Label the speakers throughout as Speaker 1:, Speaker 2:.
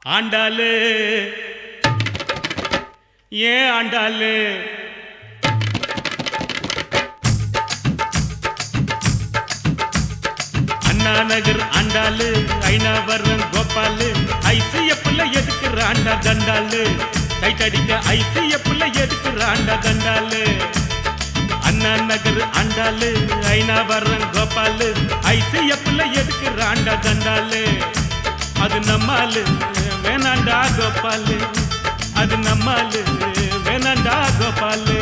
Speaker 1: ஆண்டாளு ஏன் ஆண்டாளு அண்ணா நகர் ஆண்டாளு ஐநாவரம் கோபாலு ஐசிஎஃப்ல எதுக்குறாண்டா தண்டாளு டைட் அடிக்க ஐசிஎஃப்ல எதுக்குறாண்டா தண்டாளு அண்ணா நகர் ஆண்டாளு ஐநாவரம் கோபாலு ஐசிஎஃப்ல எதுக்குறாண்டா தண்டாளு அது நம்மாலு வேணாண்டா கோபாலு அது நம்மாலு வேணாண்டா கோபாலு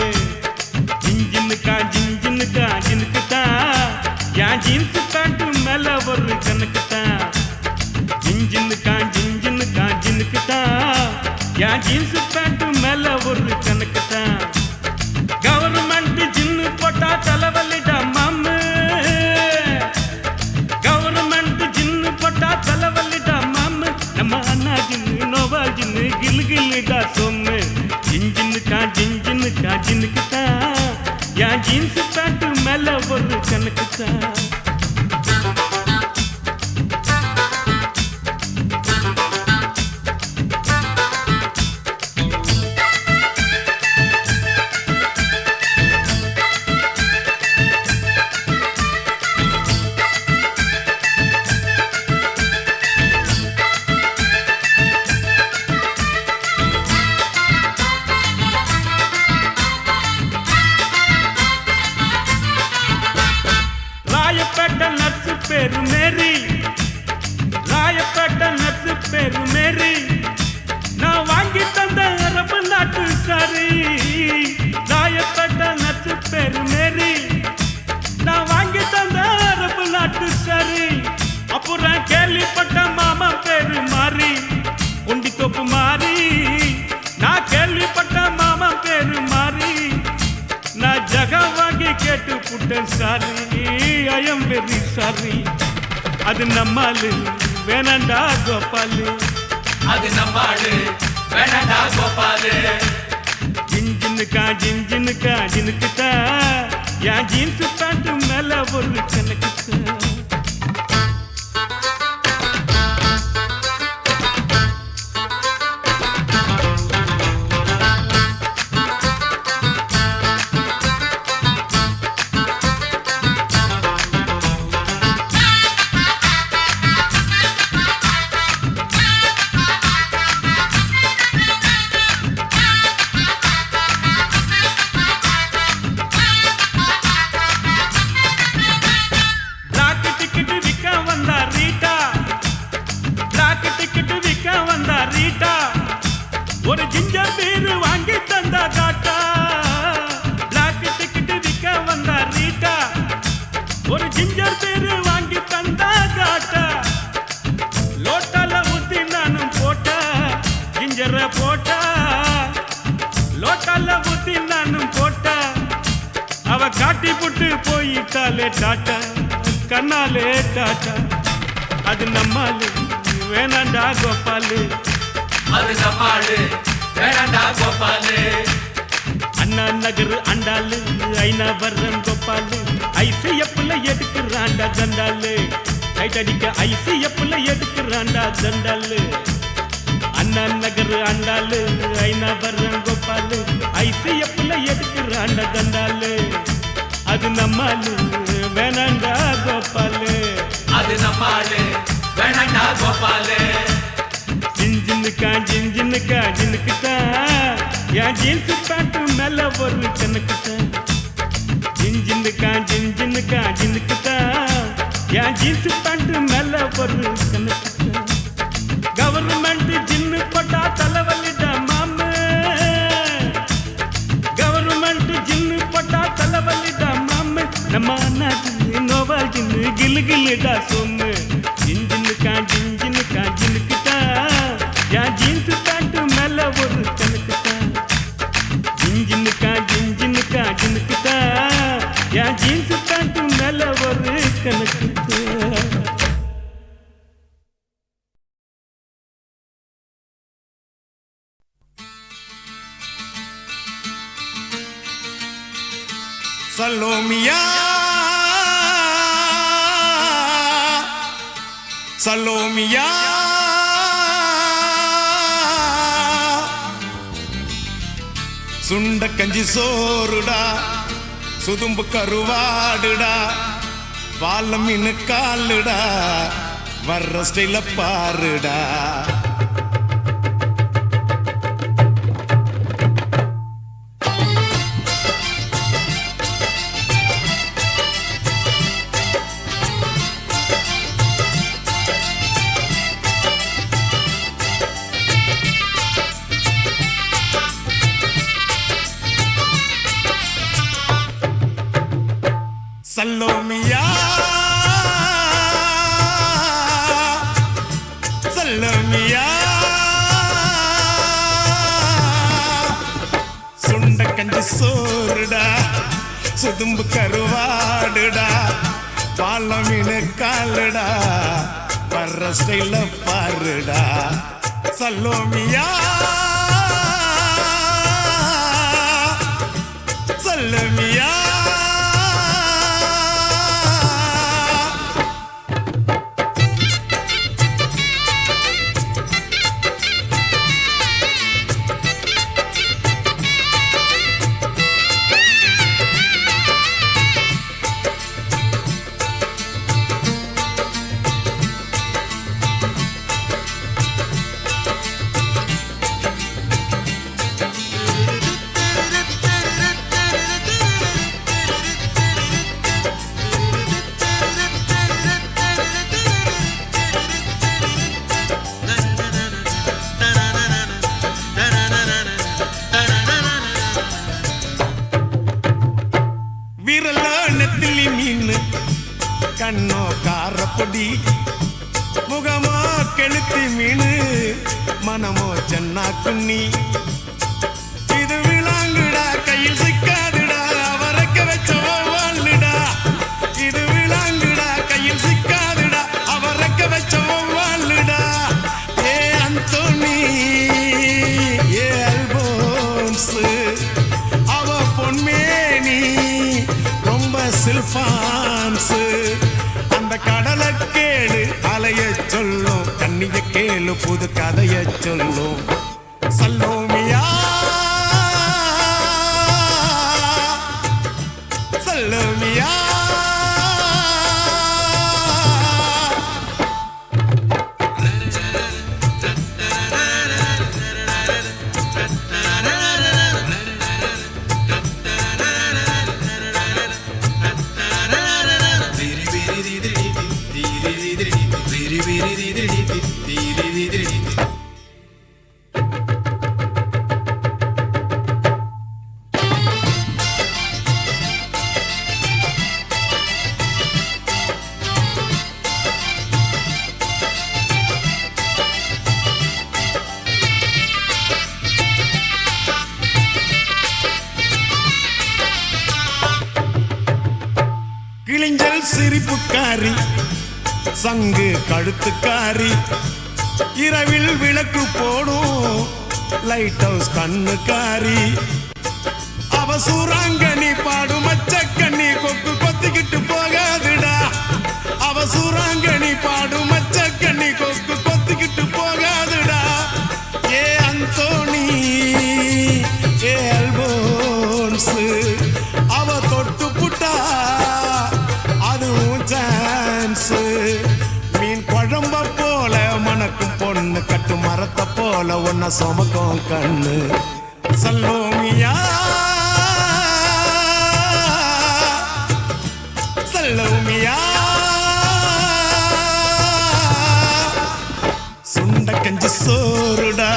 Speaker 1: ஜின்ஜின்னுக்கா ஜின்ஜின்னுக்கு தான் என் ஜீன்ஸ் பேண்ட் மேல ஒரு கணக்கு தான் ஜின்ஜின்னுக்கு தான் என் ஜீன்ஸ் பேண்ட் மேல ஒரு கணக்கு தான் கவர்மெண்ட் ஜின்னு போட்டா தலைவலிடா மாமு கவர்மெண்ட் ஜின்னு போட்டா தலைவலிடா மாமு நம்ம அண்ணா ஜின்னு நோவா ஜின்னு கில்கில்டா சொம்மு ஜின்ஜின்னுக்கு தான் என் ஜீன்ஸ் பேண்ட் மேல ஒரு கணக்கு தான் பேரு மேரி ராயப்பேட்ட நட்சு பேரு மேரி நான் வாங்கி தந்த அரபு நாட்டு சாரி ராயப்பேட்ட நட்சு பேரு மேரி நான் வாங்கி தந்த அரபு நாட்டு சாரி அப்புறம் கேள்விப்பட்ட மாமா பேரு மாறி உண்டி தொப்பு மாறி நான் கேள்விப்பட்ட மாமா பேரு மாறி நான் ஜகா வாங்கி கேட்டு புட்டேன் sorry I am very sorry அது நம்மாலு வேணாண்டா கோபாலு
Speaker 2: அது நம்மாலு வேணாண்டா கோபாலு
Speaker 1: ஜின்ஜின்னுக்கு தான் என் ஜீன்ஸ் பேண்ட் மேல ஒரு கணக்கு தான் ஒரு ஜிஞ்சர் பீர் வாங்கி தந்தா காட்டா பிளாக் டிக்கெட் விற்க வந்தா ரீட்டா ஒரு ஜிஞ்சர் பீர் வாங்கி தந்தா காட்டா லோட்டால ஊத்தி நானும் போட்டா ஜிஞ்சர போட்டா லோட்டால ஊத்தி நானும் போட்டா அவ காட்டி புட்டு போயிட்டாலே டாட்டா கண்ணாலே டாட்டா அது நம்மாலு வேணாண்டா கோபாலு
Speaker 2: அது நம்மாலு வேணாண்டா கோபாலு
Speaker 1: அண்ணா நகர் ஆண்டாளு ஐநாவரம் கோபாலு ஐசிஎஃப்ல எதுக்குறாண்டா தண்டாளு டைட் அடிக்க ஐசிஎஃப்ல எதுக்குறாண்டா தண்டாளு அண்ணா நகர் ஆண்டாளு ஐநாவரம் கோபாலு ஐசிஎஃப்ல எதுக்குறாண்டா தண்டாளு அது நம்மாலு வேணாண்டா கோபாலு
Speaker 2: அது நம்மாலு வேணாண்டா கோபாலு
Speaker 1: ஜின்ஜின்னுக்கு தான் என் ஜீன்ஸ் பேண்ட் மேல ஒரு கணக்கு தான் ஜின்ஜின்னுக்கு தான் என் ஜீன்ஸ் பேண்ட் மேல ஒரு கணக்கு தான் கவர்மெண்ட் ஜின்னு போட்டா தலைவலிடா மாமு கவர்மெண்ட் ஜின்னு போட்டா தலைவலிடா மாமு நம்ம அண்ணா ஜின்னு நோவா ஜின்னு கில்கில்டா சொம்மு ஜின்ஜின்னுக்கு தான் என் ஜீன்ஸ் பேண்ட் மேல ஒரு கணக்கு தான் ஜின்ஜின்னுக்கு தான் என் ஜீன்ஸ் பேண்ட் மேல ஒரு கணக்கு தான்
Speaker 3: சலோமியா சலோமியா சுண்ட கஞ்சி சோறுடா சுதும்பு கருவாடுடா பால மீன் காலுடா வர்ற ஸ்டைல பாருடா சல்லோமியா சல்லோமியா சுண்ட கஞ்சி சோறுடா சுதும்பு கருவாடுடா பால மீன் காலுடா வர்ற ஸ்டைல பாருடா சல்லோமியா சல்லோமியா கண்ணோ காரப்பொடி முகமோ கெளுத்தி மீனு மனமோ சென்னா குன்னி இது விளாங்குடா கையில் சிக்காதுடா அவரக்க வச்ச வாழ்டா இது விளாங்குடா கையில் சிக்காதுடா அவரக்க வச்ச வாழ்டா ஏ அந்தோனி ஏ அல்போன்ஸ் அவ பொன்மேனி ரொம்ப சில்பான்ஸ் கடலை கேளு அலைய சொல்லும் கண்ணிய கேளு புது கதைய சொல்லும் சல்லோமியா சல்லோமியா கிழிஞ்சல் சிரிப்புக்காரி சங்கு கழுத்துக்காரி இரவில் விளக்கு போடும் லைட் ஹவுஸ் கண்ணுக்காரி அவ சூறாங்கண்ணி பாடும் மச்சக்கண்ணி கொக்கு கொத்திக்கிட்டு போகாதுடா அவ சூறாங்கண்ணி பாடும் மச்சக்கண்ணி கொக்கு கொத்திக்கிட்டு போகாதுடா ஏ அந்தோனி ஏ அல்போன்ஸ் அவ தொட்டு புட்டா மீன் குழம்ப போல மணக்கும் பொண்ணு கட்டு மரத்தை போல ஒன்ன சுமக்கும் கண்ணு சல்லோமியா சல்லோமியா சுண்ட கஞ்சி சோறுடா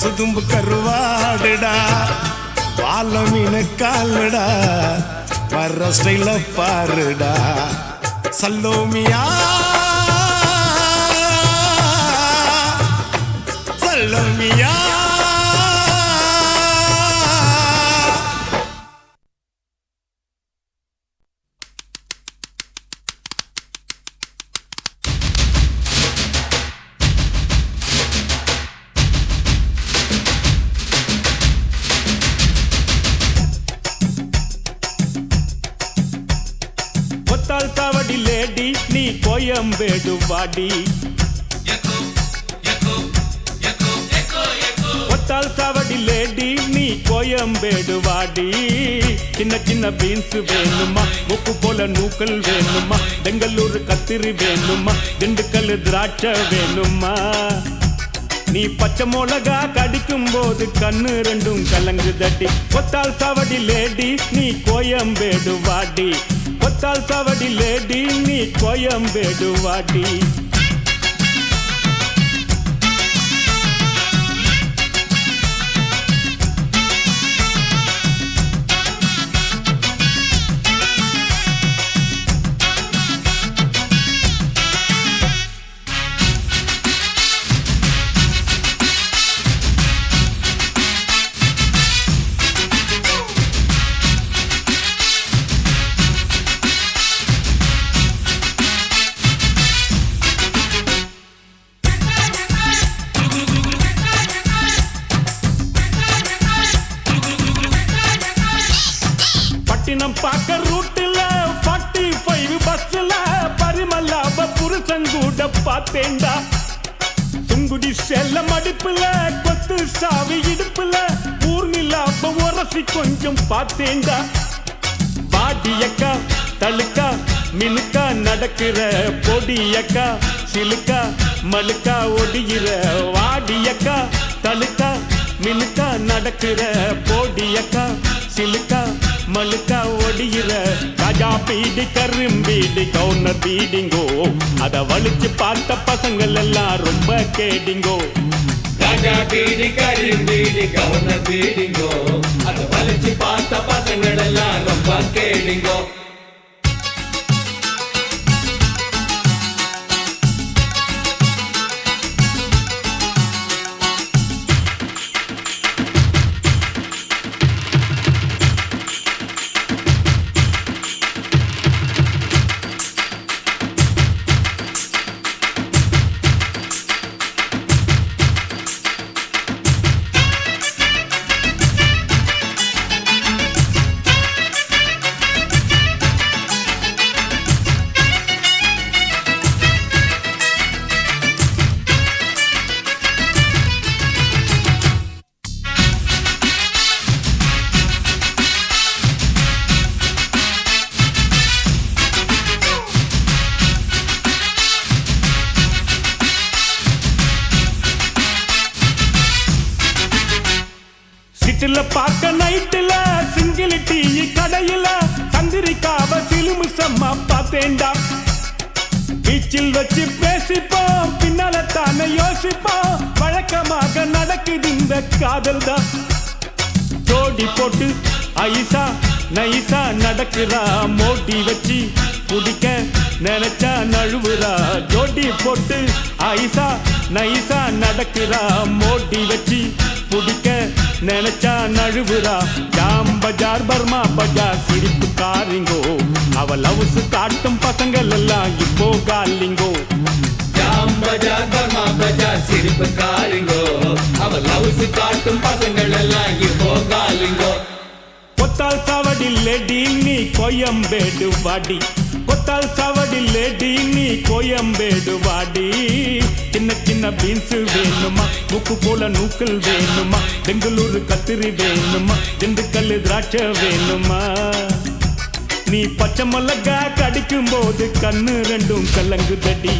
Speaker 3: சுதும்பு கருவாடுடா பால மீன் காலுடா வர்ற ஸ்டைல பாருடா சல்லோமியா சல்லோமியா
Speaker 1: சாவடி லேடி நீ கோயம்பேடு வாடி ஒத்தால் சாவடி லேடி நீ கோயம்பேடு கோயம்பேடு வாடி. சின்ன சின்ன பீன்ஸ் வேணுமா, உப்பு போல நூக்கல் வேணுமா, பெங்களூர் கத்திரி வேணுமா, திண்டுக்கல் திராட்சை வேணுமா. நீ பச்சை மிளகா கடிக்கும் போது கண்ணு ரெண்டும் கலங்கு தட்டி. கொத்தால் சாவடி லேடி நீ கோயம்பேடு வாடி. கொத்தால் சாவடி லேடி நீ கோயம்பேடு வாடி. பட்டினம் பார்க்க ரூட்டுல 45 பஸ்ல பரிமலாப புருஷங்கூட பார்த்தேண்டா. துங்குடி செல்ல மடிப்புல கொத்து சாவி இடுப்புல ஊர்மிலாப உரசி கொஞ்சம் பார்த்தேண்டா. பாடியக்கா தழுக்கா மினுக்கா நடக்கிற பொடியக்கா சிலுக்கா மழுக்கா ஒடிகிற. வாடியக்கா தழுக்கா மினுக்கா நடக்கிற பொடியக்கா சிலுக்கா மழுக்கா ஒடிகிற. ராஜா பீடி கரும்பீடி கவுனர் பீடிங்கோ, அத வலிச்சு பார்த்த பசங்கள் எல்லாம் ரொம்ப கேடிங்கோ.
Speaker 2: ராஜா பீடி கரும்பீடி கவுனர் பீடிங்கோ, அத வலிச்சு பார்த்த பசங்கள் எல்லாம் ரொம்ப கேடிங்கோ.
Speaker 1: சிட்டில பார்க்க நைட்டுல சிங்கிள் டீ கடையில சந்திரிக்காவ சிலுமிசம்மா பார்த்தேண்டா. பீச்சில் வச்சு பேசிப்போம் பின்னால தானே யோசிப்போம், வழக்கமாக நடக்குது இந்த காதல் தான். ஜோடி போட்டு ஐசா நைசா நடக்கிறா, மோடி வச்சு குடிக்க நினைச்சா நழுவுறா. ஜோடி போட்டு ஐசா நைசா நடக்கிறா, மோடி வச்சு குடிக்க நினைச்சா நழுவுறா. ஜாம் பஜார் பர்மா பஜார் சிரிப்பு காரிங்கோ, அவ லவ்ஸ் காட்டும் பசங்கள் எல்லாம் இப்போ காலிங்கோ.
Speaker 2: ஜாம் பஜார் பர்மா பஜார் சிரிப்பு காரிங்கோ, அவ லவ்ஸ் காட்டும் பசங்கள் எல்லாம் இப்போ காலிங்கோ.
Speaker 1: கொத்தால் சாவடி லேடி நீ கோயம்பேடு வாடி. கொத்தால் சாவடி லேடி நீ கோயம்பேடு வாடி. சின்ன சின்ன பீன்ஸ் வேணுமா, உப்பு போல நூக்கல் வேணுமா, பெங்களூர் கத்திரி வேணுமா, திண்டுக்கல் திராட்சை வேணுமா. நீ பச்சை மிளகா கடிக்கும் போது கண்ணு ரெண்டும் கலங்கு தடி.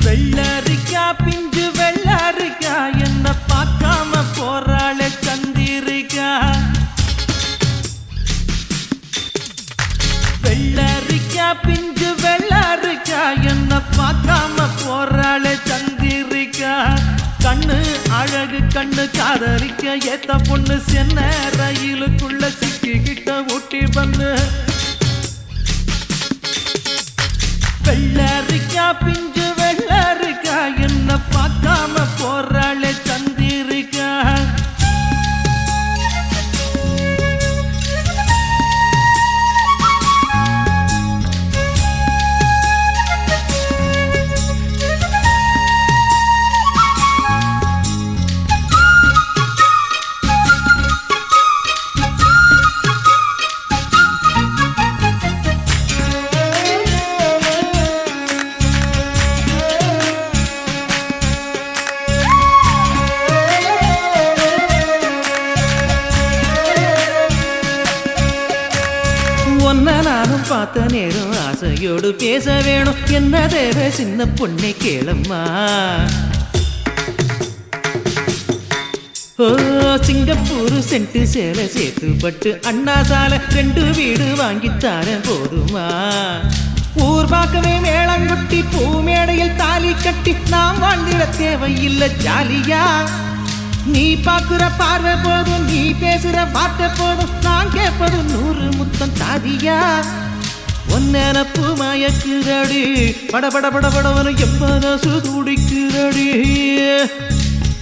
Speaker 4: வெள்ளரிக்கா பிஞ்சு வெள்ளரிக்கா என்ன பார்க்காம போறாளே சந்திரிக்கா. வெள்ளரிக்கா பிஞ்சு வெள்ளரிக்கா என்ன பார்க்காம போறாளே சந்திரிக்கா. கண்ணு அழகு கண்ணு காதரிக்க ஏத்த பொண்ணு சென்ன ரயிலுக்குள்ள சிக்கிக்கிட்ட ஊட்டி வந்து. வெள்ளரிக்கா பிஞ்சு வெள்ளரிக்கா என்ன பார்க்காம போறாளே சந்திரிக்கா. பார்த்த நேரம் ஆசையோடு பேச வேணும். என்ன தேவை சின்ன பொண்ணை கேளம்மா. ஓ சிங்கப்பூர் சென்ட்டு சேலை சேர்த்து பட்டு அண்ணா சாலை 2 வீடு வாங்கித்தார போதுமா. ஊர் பார்க்கவே மேளங்குட்டி பூ மேடையில் தாலி கட்டி நாம் வாழ்ந்திட தேவையில்லை ஜாலியா. நீ பார்க்குற பார்வை போதும், நீ பேசுற வார்த்தை போதும், நான் கேட்பது 100 முத்தம் தாதியா. ஒன்னப்பு மயக்குதடி படபட படபடவன எம்மனசு துடிக்குதடி.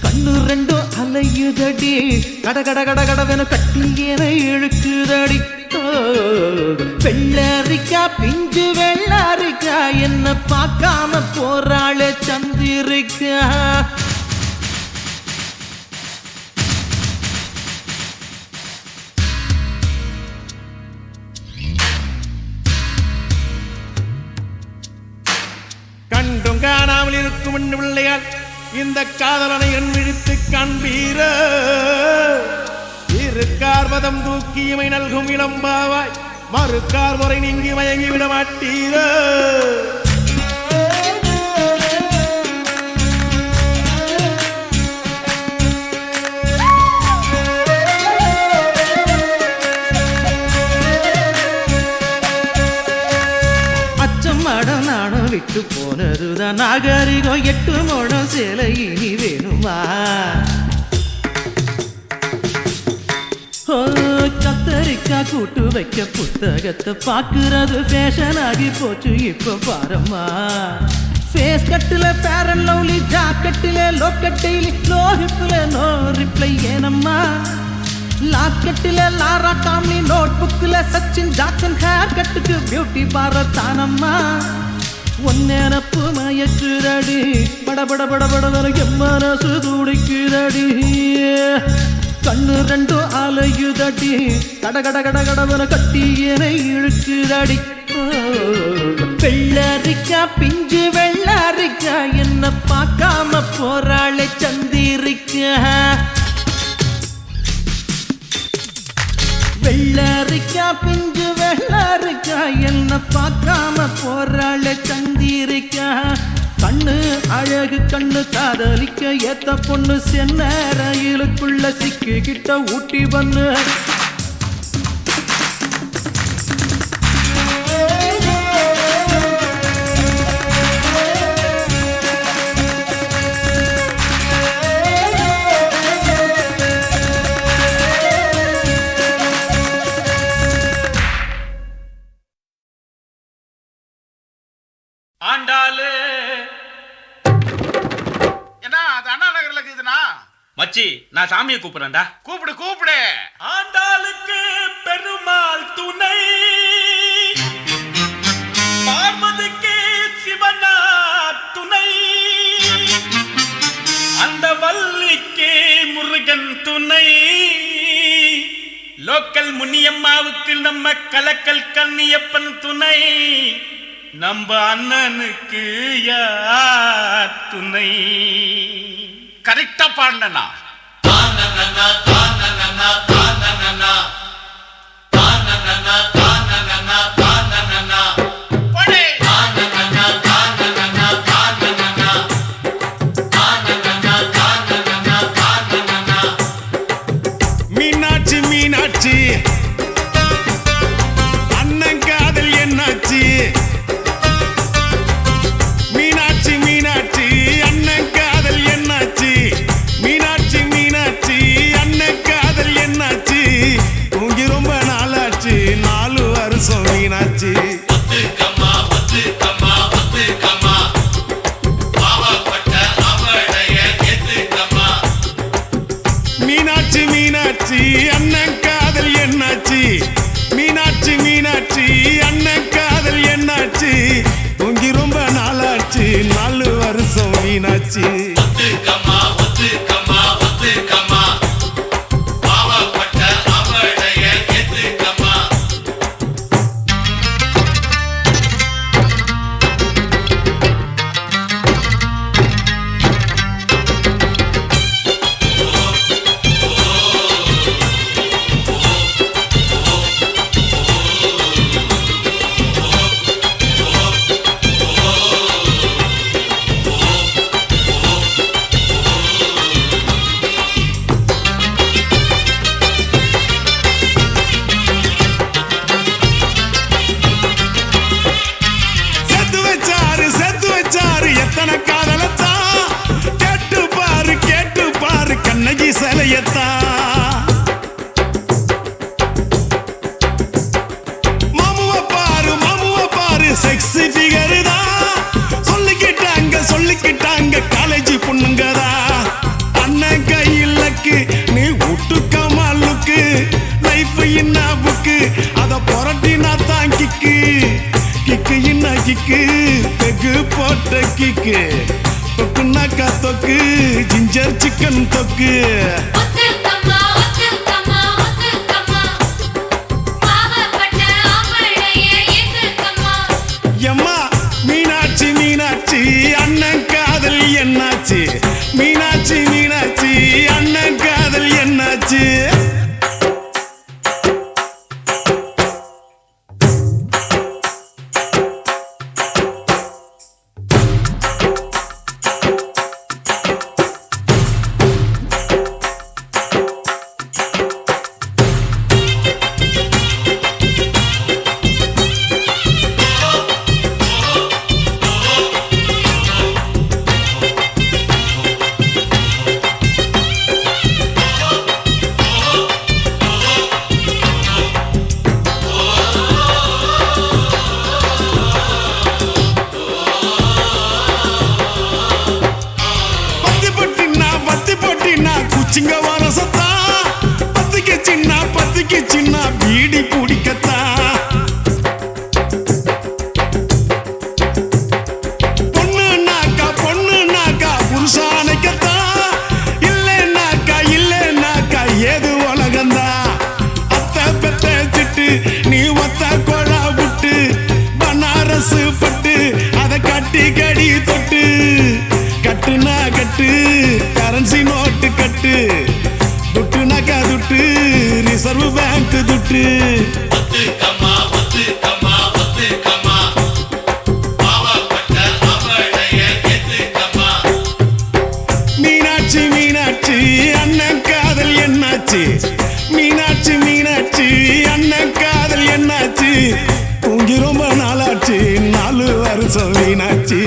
Speaker 4: கண்ணு 2 அலையுதடி கட கட கட கடவென கட்டி என இழுக்குதடி. வெள்ளரிக்கா பிஞ்சு வெள்ளரிக்கா என்ன பார்க்காம போறாளே சந்திரிக்கா.
Speaker 3: கண்டும் காணாமல் இருக்கும் பிள்ளையார் இந்த காதலனை என் விழித்து காண்பீர. இருக்கார் மதம் தூக்கியமை நல்கும் இளம்பாவாய் மறுக்கார் முறை நீங்கி மயங்கி விட மாட்டீர.
Speaker 4: விட்டு போனதுதான் நாகரிகம் 8 முழம் சேலை இனி வேணுமா. கத்தரிக்கா கூட்டு வைக்க புத்தகத்தை பார்க்கறது ஃபேஷன் ஆகி போச்சு இப்ப பாரம்மா. ஃபேஸ் கட்டுல ஃபேர் அண்ட் லவ்லி, ஜாக்கெட்டில லோக்கட்டைலி, லோஹிப்புல நோ ரிப்ளை ஏனம்மா. லாக்கெட்டில லாரா டாம்லி, நோட் புக்கில் சச்சின் ஜாக்சன், ஹேர் கட்டுக்கு பியூட்டி பார்லர் தானம்மா. ஒன்னப்பு மயக்குதடி படபட படபட எம்மனசு துடிக்குதடி. கண்ணு 2 அலையுதடி கட கட கட கடவன கட்டி என இழுக்குதடி. வெள்ளரிக்கா பிஞ்சு வெள்ளரிக்கா என்ன பார்க்காம போறாளே சந்திரிக்கா. வெள்ளரிக்கா பிஞ்சு வெள்ளரிக்கா என்ன பார்க்காம போறாளே சந்திரிக்கா. கண்ணு அழகு கண்ணு காதலிக்க ஏத்த பொண்ணு சென்ன ரயிலுக்குள்ள சிக்கிக்கிட்ட ஊட்டி பண்ணு.
Speaker 1: ஆண்டாளு
Speaker 5: என்ன அது அண்ணா நகர்ல இருக்குதுண்ணா.
Speaker 1: மச்சி நான் சாமியை கூப்பிடுறேன்டா.
Speaker 5: கூப்பிடு கூப்பிடு.
Speaker 1: ஆண்டாளுக்கு பெருமாள் துணை, பார்வதிக்கு சிவனா துணை, அந்த வள்ளிக்கு முருகன் துணை, லோக்கல் முனியம்மாவுக்கு நம்ம கலக்கல் கண்ணியப்பன் துணை, நம்ம அண்ணனுக்கு யார் துணை.
Speaker 5: கரெக்டா பாடுனா.
Speaker 3: மீனாட்சி மீனாட்சி அண்ணன் காதல் என்னாச்சு. மீனாட்சி மீனாட்சி அண்ணன் காதல் என்னாச்சு. மீனாட்சி மீனாட்சி அண்ணன் காதல் என்னாச்சு. தூங்கி ரொம்ப நாளாச்சு 4 வருஷம் மீனாட்சி. மீனாட்சி மீனாட்சி அண்ணன் காதல் என்னாச்சு. மீனாட்சி மீனாட்சி அண்ணன் காதல் என்னாச்சு. தூங்கி ரொம்ப நாளாச்சு 4 வருஷம் மீனாட்சி. நடையத்தான் மாமுவ பாரு செக்ஸி ஃபிகர் தான் சொல்லிக்கிட்டாங்க காலேஜ் பொண்ணுங்கதா அண்ணன் கையிலக்கு நீ விட்டுக்க மாலுக்கு லைஃப் என்ன புக்கு அத புரட்டினா தான் கிக்கு என்ன கிக்கு பெகு போட்ட கிக்கு தொக்குனாக்கா தொக்கு ஜிஞ்சர் சிக்கன் தொக்கு எம்மா மீனாட்சி அண்ணன் காதல் என்னாச்சு மீனாட்சி அண்ணன் காதல் என்னாச்சு சிங்க வரசத்தா பத்திக்கு சின்ன பீடி பிடிக்கத்தா பொண்ணுனாக்கா புருஷானைக்கத்தா இல்லைனாக்கா ஏது உலகந்தா அத்த பெத்த திட்டு நீ ஒத்த கொழா விட்டு பனாரசு பட்டு அதை கட்டி கடி தொட்டு கட்டுனா கட்டு கரன்சி நோட்டு கட்டு துட்டுனாக்கா துட்டு ரிசர்வ் பேங்க் துட்டு மீனாட்சி அண்ணன் காதல் என்னாச்சு மீனாட்சி அண்ணன் காதல் என்னாச்சு தூங்கி ரொம்ப நாளாச்சு 4 வருஷம் மீனாட்சி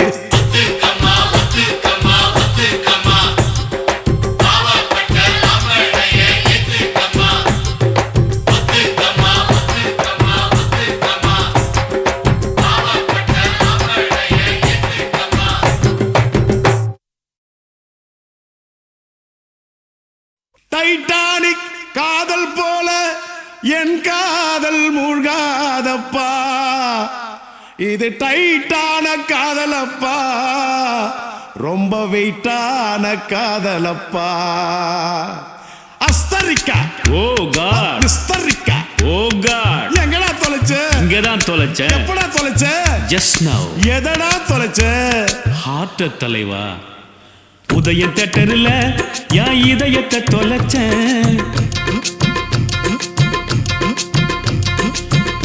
Speaker 3: டைட்டானிக் காதல் போல என் காதல் மூழ்காதப்பா இது டைட்டான காதலப்பா ரொம்ப வெயிட்டான காதலப்பா அஸ்தரிக்கா
Speaker 1: ஓ காட்
Speaker 3: விஸ்தரிக்கா
Speaker 1: ஓ காட்
Speaker 3: எங்கடா தொலைச்ச
Speaker 1: இங்கதான் தொலைச்ச
Speaker 3: எப்படா தொலைச்ச
Speaker 1: ஜஸ்ட் நவ்
Speaker 3: எதடா தொலைச்ச
Speaker 1: ஹார்ட் தலைவா உதய தேட்டர்ல என் இதயத்தை தொலைச்சேன்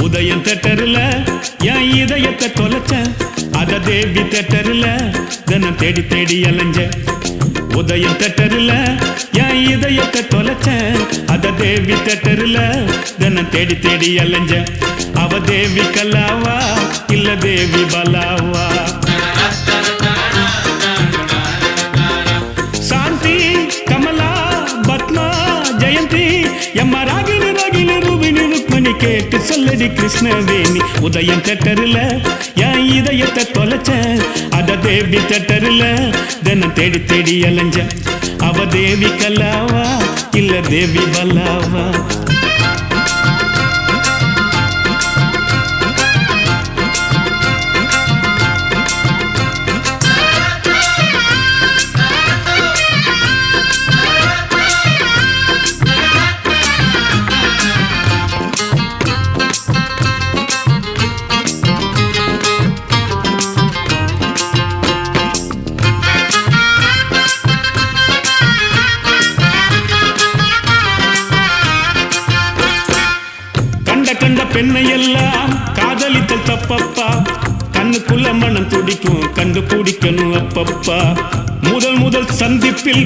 Speaker 1: உதயம் தேட்டர்ல என் இதயத்தை தொலைச்சேன் அத தேவி தேட்டர்ல தினம் தேடி தேடி அலைஞ்சேன் உதயம் தேட்டர்ல என் இதயத்தை தொலைச்சேன் அத தேவி தேட்டர்ல தினம் தேடி தேடி அலைஞ்சேன் அவ தேவி கல்லாவா இல்ல தேவி பலாவா சாந்தி கமலா பத்மா ஜெயந்தி எம்மா ராகினி ரூபினி ருக்மணி கேட்டு சொல்லடி கிருஷ்ணவேணி உதயம் தேட்டர்ல என் இதயத்தை தொலைச்சேன் அத தேவி தேட்டர்ல தினம் தேடி தேடி அலைஞ்சேன் அவ தேவி கல்லாவா இல்ல தேவி பல்லாவா பெண்ணை எல்லாம் காதலித்தல் தப்பப்பா கண்ணுக்குள்ள மனம் துடிக்கும் கண்டுபிடிக்கணும் அப்பப்பா முதல் சந்திப்பில்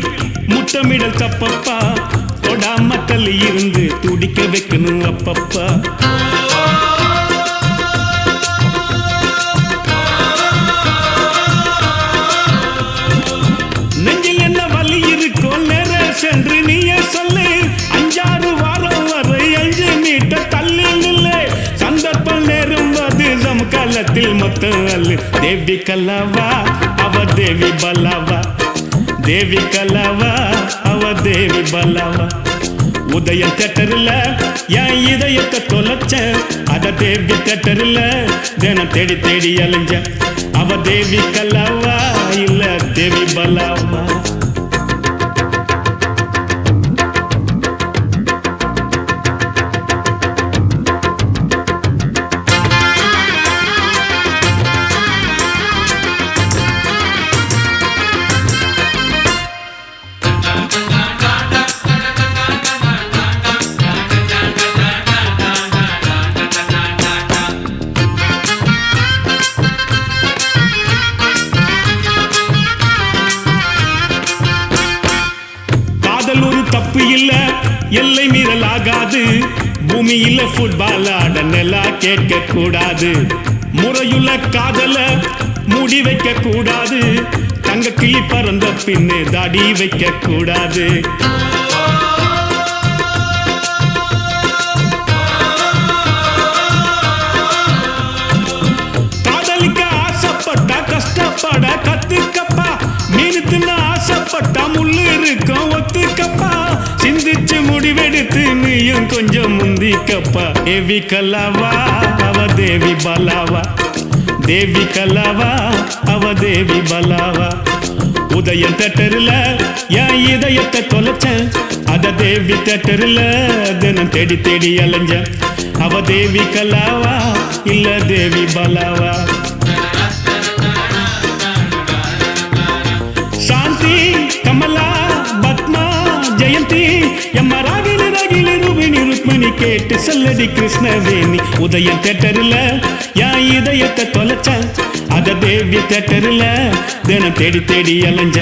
Speaker 1: முத்தமிடல் தப்பப்பா தொடாம தள்ளி இருந்து துடிக்க வைக்கணும் அப்பப்பா நெஞ்சில் என்ன வலி இருக்கோ நேர சென்று நீயே சொல்ல மட்டும் அல்லு தேவி கல்லாவா அவ தேவி பல்லாவா தேவி கல்லாவா அவ தேவி பல்லாவா உதயம் தேட்டரில் என் இதயத்தை தொலைச்ச அத தேவி தேட்டரில் தினம் தேடி தேடி அலைஞ்ச அவ தேவி கல்லாவா இல்ல தேவி பல்லாவா தப்பு இல்ல எல்லை மீறல் ஆகாது பூமியில ஃபுட்பால் ஆட நெலா கேட்க கூடாது முறையுள்ள காதல மூடி வைக்க கூடாது தங்க கிளி பறந்த பின்னு தாடி வைக்க கூடாது காதலிக்க ஆசைப்பட்டா கஷ்டப்பட கத்துக்கப்பா மீன் தின்ன ஆசைப்பட்டா முள்ளு இருக்கும் ஒத்துக்கப்பா சிந்திச்சு முடிவெடுத்து நீயும் கொஞ்சம் முந்திக்கப்பா தேவி கல்லாவா அவ தேவி பல்லாவா தேவி கல்லாவா அவ தேவி பல்லாவா உதயம் தேட்டரில் என் இதயத்தை தொலைச்சேன் அத தேவி தேட்டரில் தினம் தேடி தேடி அலைஞ்ச அவ தேவி கல்லாவா இல்ல தேவி பல்லாவா சாந்தி கமலா பத்மா ஜெயந்தி எம்ம ராகினி ராகினி ரூபினி ருக்மிணி கேட்டு சொல்லடி கிருஷ்ணவேணி உதயம் தேட்டரில் என் இதயத்தை தொலைச்ச அத தேவி தேட்டரில் தினம் தேடி தேடி அலைஞ்ச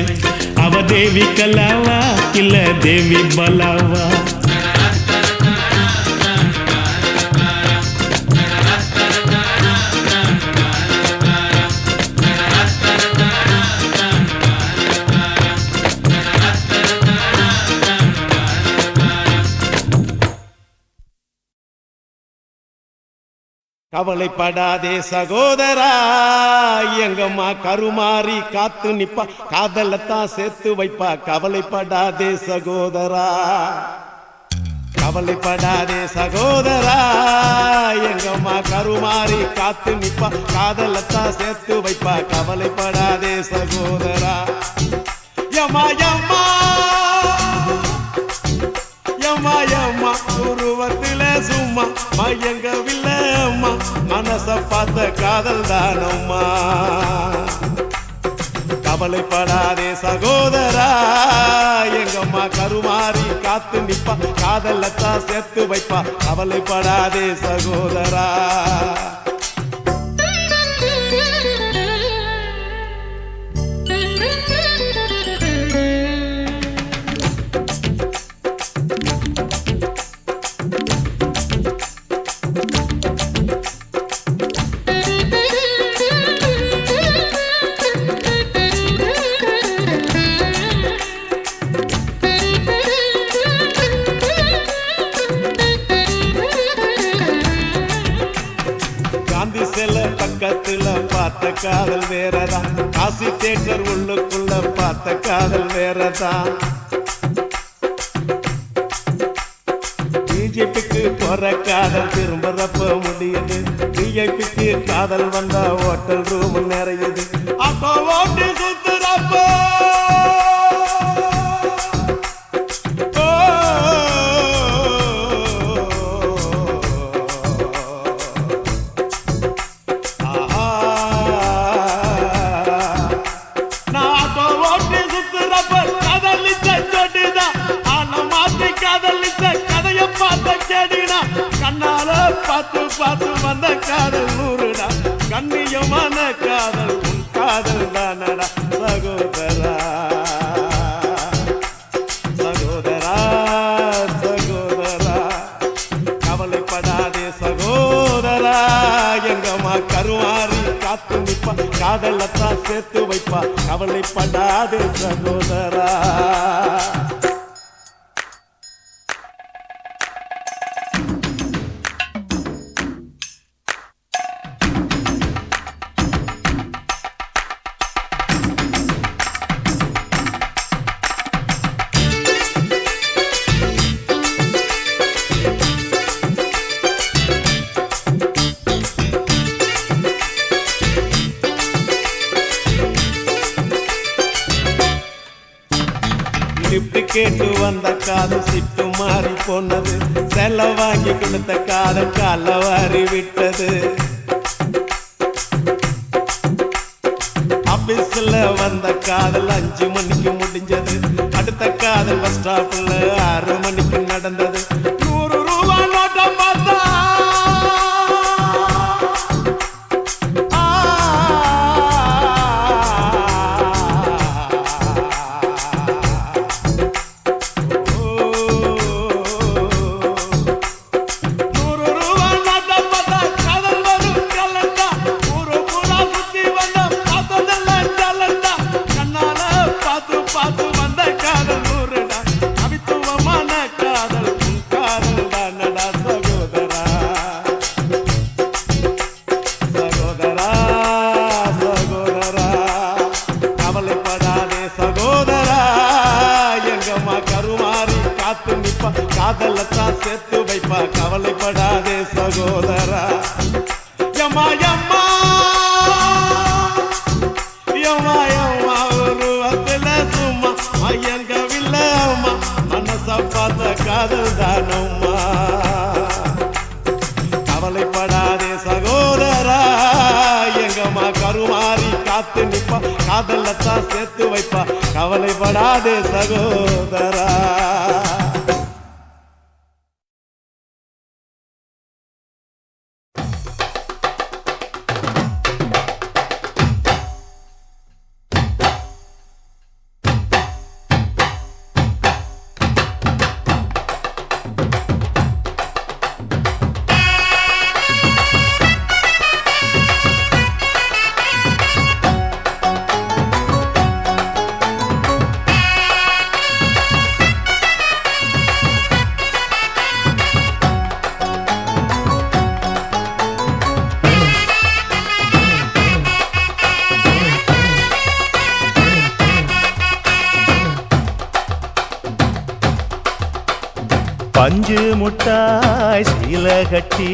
Speaker 1: அவ தேவி கல்லாவா இல்ல தேவி பல்லாவா
Speaker 3: கவலைப்படாதே சகோதரா எங்கம்மா கருமாறி காத்து நிப்பா காதலத்தான் சேர்த்து வைப்பா கவலைப்படாதே சகோதரா கவலைப்படாதே சகோதரா எங்கம்மா கருமாறி காத்து நிப்பா காதலத்தான் சேர்த்து வைப்பா கவலைப்படாதே சகோதரா யம்மா யம்மா யம்மா யம்மா உருவத்தில சும்மா மயங்கவில்லை அம்மா மனச பார்த்த காதல் தானம்மா கவலைப்படாதே சகோதரா எங்கம்மா கருமாறி காத்து நிப்பா காதலத்தான் சேர்த்து வைப்பா கவலைப்படாதே சகோதரா பக்கத்துல பார்த்த காதல் வேறதான் காசி தேட்டர் உள்ளுக்குள்ள பார்த்த காதல் வேறதான் பிஜேபிக்கு போற காதல் திரும்பறப்ப முடியுது பிஜேபிக்கு காதல் வந்தா ஹோட்டல் ரூம் நிறையுது அப்போ ஓட்டு சுத்துறப்போ பார்த்து பார்த்து வந்த காதல் நூறுடா கண்ணியமான காதல் உன் காதல் தானடா சகோதரா சகோதரா சகோதரா கவலைப்படாதே சகோதரா எங்கம்மா கருமாறி காத்து நிப்பா காதலத்தான் சேர்த்து வைப்பா கவலைப்படாதே சகோதரா லிப்ட் கேட்டு வந்த காதல் சிட்டு மாறி போனது செல்ல வாங்கி கொடுத்த காதல் கால வாரி விட்டது ஆபீஸ்ல வந்த காதல் 5 மணிக்கு முடிஞ்சது அடுத்த காதல் பஸ் ஸ்டாப்ல 6 மணிக்கு நடந்தது 100 ரூபாய் நோட்டம் பார்த்தா காதலத்தான் சேர்த்து வைப்பா கவலைப்படாதே சகோதரா யம்மா யம்மா யம்மா யம்மா ஒரு வத்துல சும்மா ஐயங்கவில்ல அம்மா மனச பார்த்த காதல் தானம்மா கவலைப்படாதே சகோதரா எங்கம்மா கருமாறி காத்து நிப்பா காதலத்தான் சேர்த்து வைப்பா கவலைப்படாதே சகோதரா பஞ்சு முட்டாய் சீல கட்டி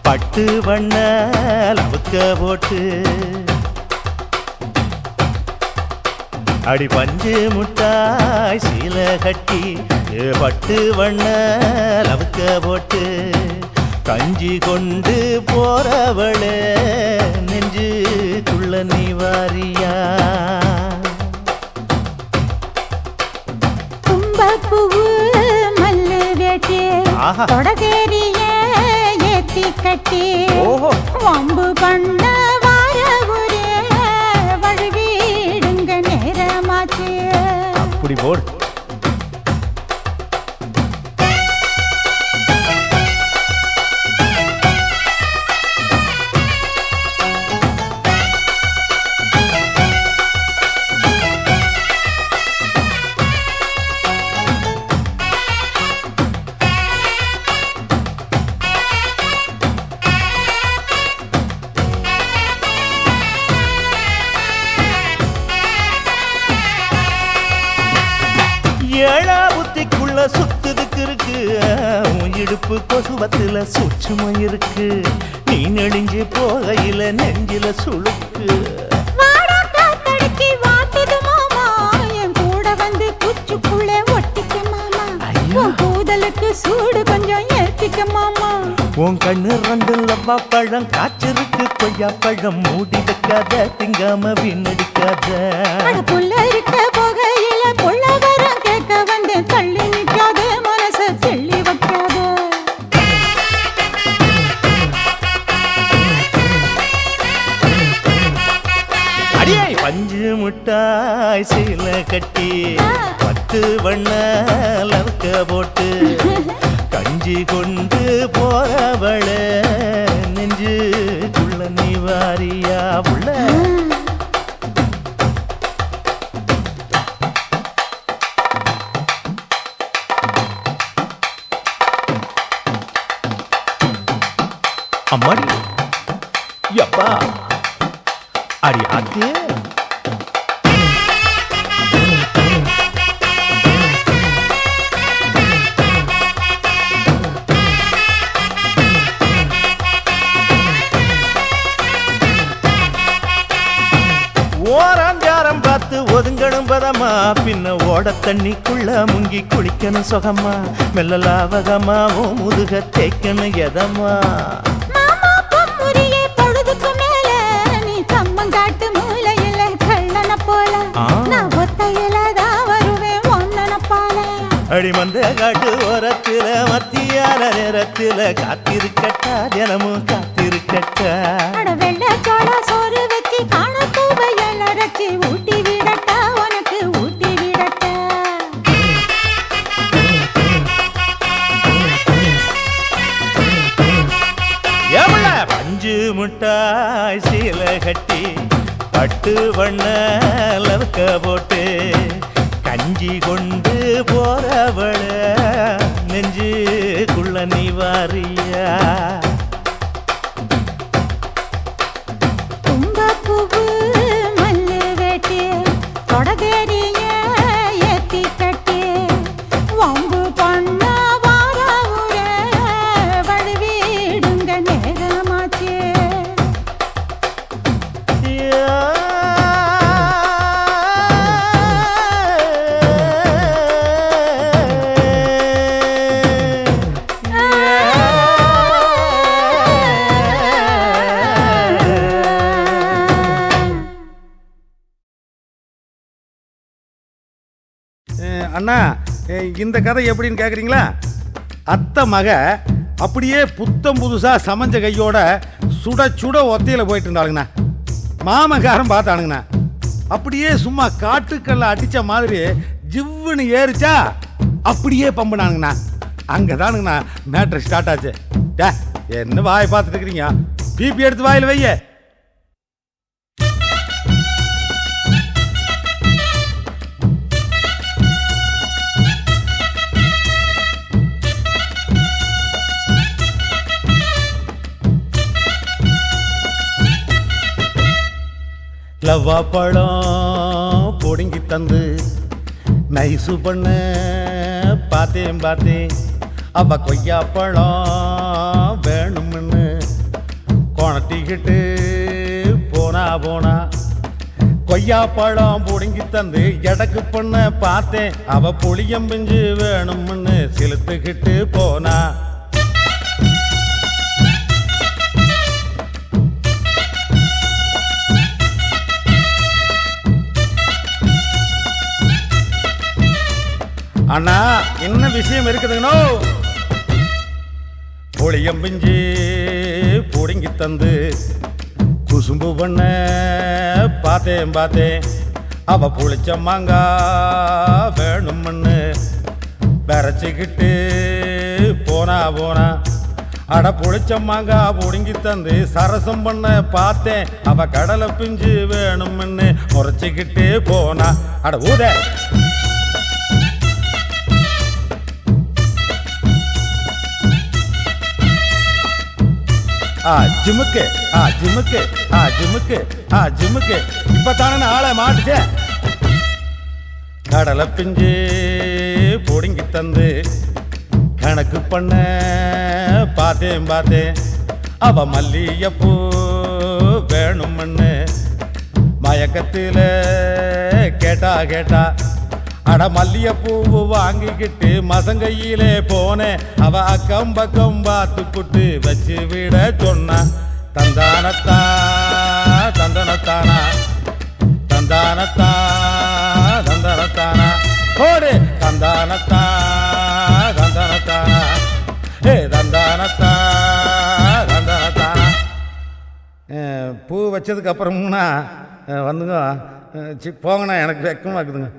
Speaker 3: பட்டு வண்ண லவுக்க போட்டு அடி பஞ்சு முட்டாய் சீல கட்டி பட்டு வண்ண லவுக்க போட்டு கஞ்சி கொண்டு போறவளே நெஞ்சுக்குள்ள நீ வாரியா
Speaker 6: பூவு மல்லு வேட்டி தொடகேரிய ஏத்தி கட்டி வம்பு பண்ண வார ஒரே வழுவிடுங்க நேரமாச்சு
Speaker 3: அப்படி போடு ஏழா புத்திக்குள்ள சுத்துதுக்கு இருக்கு இடுப்பு கொசுவத்துல சூட்சுமம் இருக்கு நீ நெளிஞ்சு போகையில நெஞ்சில சுளுக்கு
Speaker 6: கூட வந்து குச்சுக்குள்ள ஒட்டிக்க மாமா கூதலுக்கு சூடு கொஞ்சம் ஏத்திக்க மாமா
Speaker 3: உன் கண்ணு 2 லவ்வா பழம் காய்ச்சிருக்கு கொய்யா பழம் மூடி வைக்காத திங்காம வீணடிக்காத
Speaker 6: புள்ள இருக்க போகையில புள்ள வரம் கேட்க வந்து தள்ளி நிற்காத மனச தெள்ளி வைக்காத
Speaker 3: அடியே பஞ்சு முட்டாய் சீல கட்டி பட்டு வண்ண லவுக்க போட்டு கஞ்சி கொண்டு போறவள நெஞ்சுக்குள்ள நீ வாரியா உள்ள அம்மாடி யப்பா அடி ஆத்தே ஓராஞ்சாரம்
Speaker 4: ஒதுங்கணும் பதமா பின்ன ஓட தண்ணிக்குள்ள முங்கி குளிக்கணும் சுகமா மெல்ல லாவகமா ஓ முதுக தேய்க்கணும் எதமா
Speaker 6: மாமா பொம்முரியே பொழுதுக்கு மேல நீ கம்மங்காட்டு மூலையில கள்ளன போல நான் ஒத்தையில தான் வருவேன் ஒன்னன போல
Speaker 4: அடிமந்த காட்டு ஓரத்துல மத்தியான நேரத்துல காத்திருக்கட்டா தினமும் காத்திருக்கட்டா
Speaker 6: அட வெள்ளை சோள சோறு வச்சு காண பூவையல் அரைச்சி ஊட்டி விடட்டா உனக்கு ஊட்டி விடட்டா
Speaker 4: எவ்வள பஞ்சு முட்டாய் சீல கட்டி பட்டு வண்ண லவக்க போட்டு கஞ்சி கொண்டு போறவள நெஞ்சுக்குள்ள நீ வாரியா
Speaker 6: தும்பப்பூவு மல்லு வெட்டி தொடதேரிய ஏத்தி கட்டி வம்பு பண்ண வார ஊர வழுவிடுங்க நேரமாச்சு
Speaker 7: அண்ணா இந்த கதை எப்படின்னு கேட்குறீங்களா? அத்தை மக அப்படியே புத்தம் புதுசாக சமைஞ்ச கையோட சுட சுட ஒத்தையில் போயிட்டு இருந்தாளுங்கண்ணா. மாமக்காரன் பார்த்தானுங்கண்ணா. அப்படியே சும்மா காட்டுக்கல்ல அடித்த மாதிரி ஜிவ்வுன்னு ஏறிச்சா அப்படியே பம்புனானுங்கண்ணா. அங்கே தானுங்கண்ணா மேட்ரு ஸ்டார்ட் ஆச்சு. என்ன வாயை பார்த்துட்டு இருக்கிறீங்க? பிபி எடுத்து வாயில் வைய. லவ்வா பழம் பொடுங்கி தந்து நைசு பண்ண பார்த்தேன் அவ கொய்யா பழம் வேணும்னு கொணட்டிக்கிட்டு போனா கொய்யா பழம் பொடுங்கி தந்து எடக்கு பண்ண பார்த்தேன் அவ புளியம்பிஞ்சு வேணும்னு செலுத்துக்கிட்டு போனா. அண்ணா என்ன விஷயம் இருக்குதுங்கண்ணோ? புளியம்பிஞ்சு புடுங்கி தந்து குசும்பு பண்ண பார்த்தேன் அவ புளிச்ச மாங்கா வேணும்னு விரைச்சிக்கிட்டு போனா அட புளிச்ச மாங்கா புடுங்கி தந்து சரசம் பண்ண பார்த்தேன் அவ கடலை பிஞ்சு வேணும்னு முறைச்சிக்கிட்டு போனா. அட ஊத ஜிமுக்கு ஜிமுக்கு ஜிமுக்கு ஜிமுக்கு இப்பத்தான ஆளை மாட்டுச்சே. கடலை பிஞ்சு பொடுங்கி தந்து கணக்கு பண்ண பார்த்தேன் அவ மல்லியப்பூ வேணும்னு மயக்கத்தில் கேட்டா அட மல்லியப்பூவு வாங்கிக்கிட்டு மசங்கையிலே போனேன் அவ அக்கம் பக்கம் பார்த்து புட்டு வச்சு விட சொன்னா. தந்தானத்தா தந்தனத்தானா தந்தானத்தா தந்தனத்தானா ஓடு தந்தானத்தா தந்தனத்தானா தந்தானத்தா தந்தனத்தானா. பூ வச்சதுக்கு அப்புறம்னா வந்துங்க போங்கண்ணா, எனக்கு வெக்கமாக இருக்குதுங்க.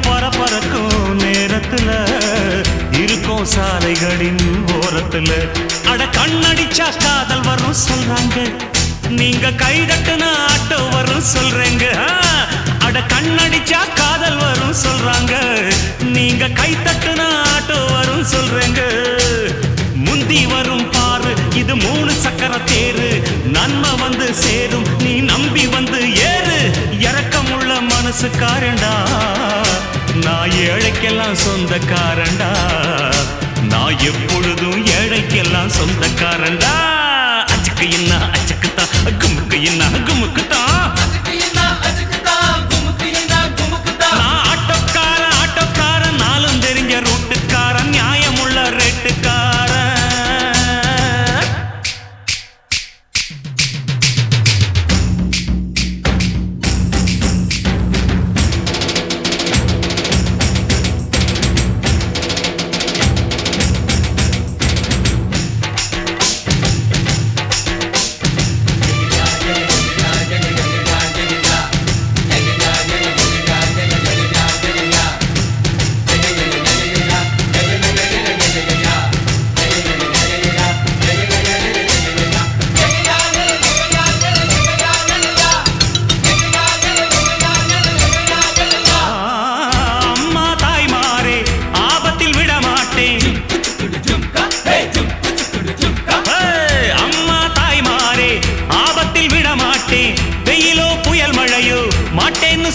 Speaker 8: பரபரக்கும் நேரத்துல இருக்கும் சாலைகளின் ஓரத்துல அட கண்ணடிச்சா காதல் வரும் சொல்றாங்க நீங்க கைதட்டுனா ஆட்டோ வரும் சொல்றேங்க அட கண்ணடிச்சா காதல் வரும் சொல்றாங்க நீங்க கைதட்டுனா ஆட்டோ வரும் சொல்றேங்க முந்தி வரும் பாரு இது 3 சக்கர தேரு நன்மை வந்து சேரும் நீ நம்பி வந்து ஏறு இரக்கமுள்ள மனசுக்காரண்டா நான் ஏழைக்கெல்லாம் சொந்தக்காரண்டா நான் எப்பொழுதும் ஏழைக்கெல்லாம் சொந்தக்காரண்டா அச்சுக்கு என்ன அச்சுக்குத்தா குமுக்கு என்ன குமுக்குத்தா நான் ஆட்டோக்காரன் நாளும் தெரிஞ்ச ரூட்டுக்காரன் நியாயமுள்ள ரேட்டுக்காரன்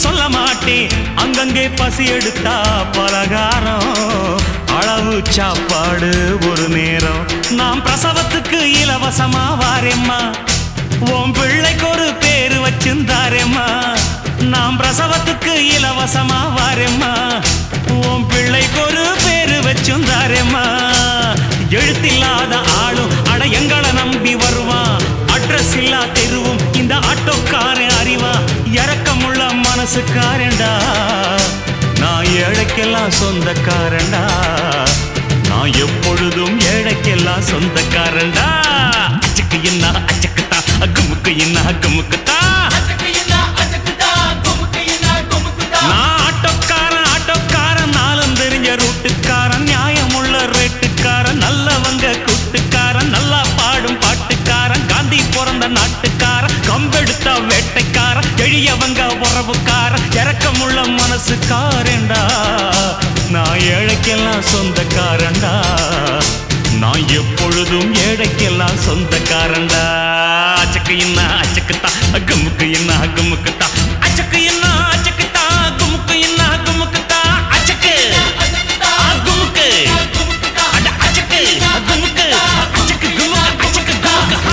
Speaker 8: சொல்ல மாட்டேன் அங்கங்கே பசி எடுத்தா பலகாரம் அளவு சாப்பாடு ஒரு நேரம் நாம் பிரசவத்துக்கு இலவசமா வாரேம்மா உன் பிள்ளைக்கு ஒரு பேரு வச்சிருந்தாரேம்மா நாம் பிரசவத்துக்கு இலவசமா வாரேம்மா உன் பிள்ளைக்கு ஒரு பேரு வச்சிருந்தாரேம்மா எழுத்தில்லாத ஆளும் அட எங்களை நம்பி வருவான் அட்ரஸ் இல்லா தெருவும் இந்த ஆட்டோக்காரன் அறிவா இரக்கமுள்ள மனசுக்காரண்டா நான் ஏழைக்கெல்லாம் சொந்தக்காரண்டா நான் எப்பொழுதும் ஏழைக்கெல்லாம் சொந்தக்காரண்டா அச்சுக்கு என்ன அச்சுக்குத்தா குமுக்கு என்ன குமுக்குத்தா நான் ஆட்டோக்காரன் நாளும் தெரிஞ்ச ரூட்டுக்காரன் நியாயமுள்ள ரேட்டுக்காரன் நல்லவங்க கூட்டுக்காரன் நல்லா பாடும் பாட்டுக்காரன் காந்தி பிறந்த நாட்டுக்காரன் கம்பெடுத்த வேட்டைக்காரன் எளியவங்க உறவுக்காரன் இரக்கமுள்ள மனசுக்காரண்டா நான் ஏழைக்கெல்லாம் சொந்தக்காரண்டா நான் எப்பொழுதும் ஏழைக்கெல்லாம் சொந்தக்காரண்டா அச்சக்கு என்ன அச்சக்குத்தா குமுக்கு என்ன குமுக்குத்தா அச்சக்கு என்ன அச்சக்குத்தா குமுக்கு என்ன குமுக்குத்தா அச்சக்கு குமுக்கு அட அச்சக்கு குமுக்கு அச்சக்கு குமுக்கு அச்சக்கு குமுக்கு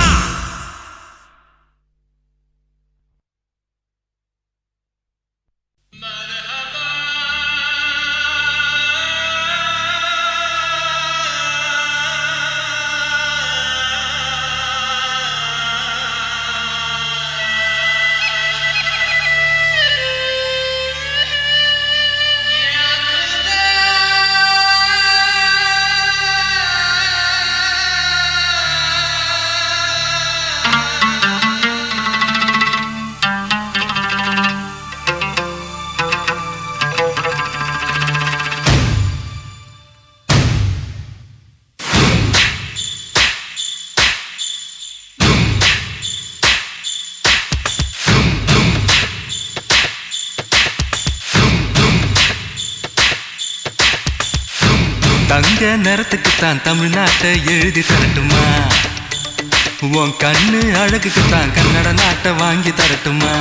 Speaker 9: தங்க நிறத்துக்குத்தான் தமிழ்நாட்டை எழுதி தரட்டுமா உன் கண்ணு அழகுக்குத்தான் கன்னட நாட்டை வாங்கி தரட்டுமா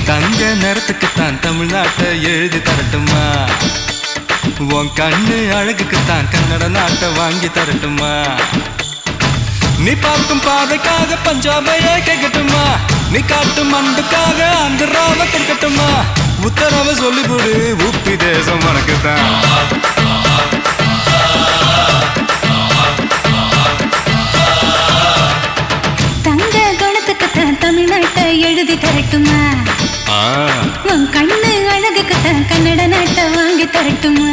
Speaker 9: தங்க நிறத்துக்குத்தான் தமிழ்நாட்டை எழுதி தரட்டுமா உன் கண்ணு அழகுக்குத்தான் கன்னட நாட்டை வாங்கி தரட்டுமா நீ பார்க்கும் பார்வைக்காக பஞ்சாபையே கேட்கட்டுமா நீ காட்டும் அன்புக்காக ஆந்திராவை கேட்கட்டுமா உத்தரவை சொல்லிவிடு உப்பி தேசம் உனக்குத்தான்
Speaker 6: தங்க குணத்துக்குத்தான் தமிழ்நாட்டை எழுதி தரட்டுமா உன் கண்ணு அழகுக்குத்தான் கன்னட நாட்டை வாங்கி தரட்டுமா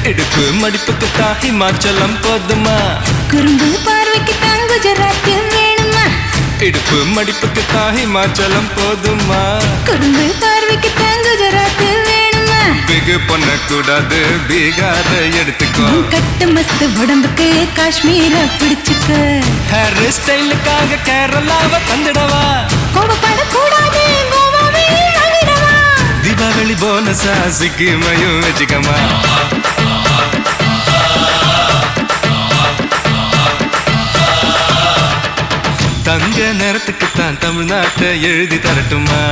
Speaker 9: இடுப்பு மடிப்புக்கு தான் ஹிமாச்சலம் போதுமா
Speaker 6: குறும்பு பார்வைக்கு தான் குஜராத் வேணுமா
Speaker 9: இடுப்பு மடிப்புக்கு தான் ஹிமாச்சலம் போதுமா
Speaker 6: குறும்பு பார்வைக்கு தான் குஜராத் வேணுமா
Speaker 9: பிகு பண்ணக்கூடாது பீகார எடுத்துக்கோ
Speaker 6: கட்டு மஸ்து உடம்புக்கு காஷ்மீர பிடிச்சுக்க
Speaker 9: ஹேர் ஸ்டைலுக்காக கேரளாவை தந்துடவா
Speaker 6: கோபப்படக்கூடாது கோவாவே வாங்கிடவா
Speaker 9: தீபாவளி போனஸா சிக்கிமையும் வச்சுக்கமா தங்க நேரத்துக்குத்தான் தமிழ்நாட்டை எழுதி தரட்டுமா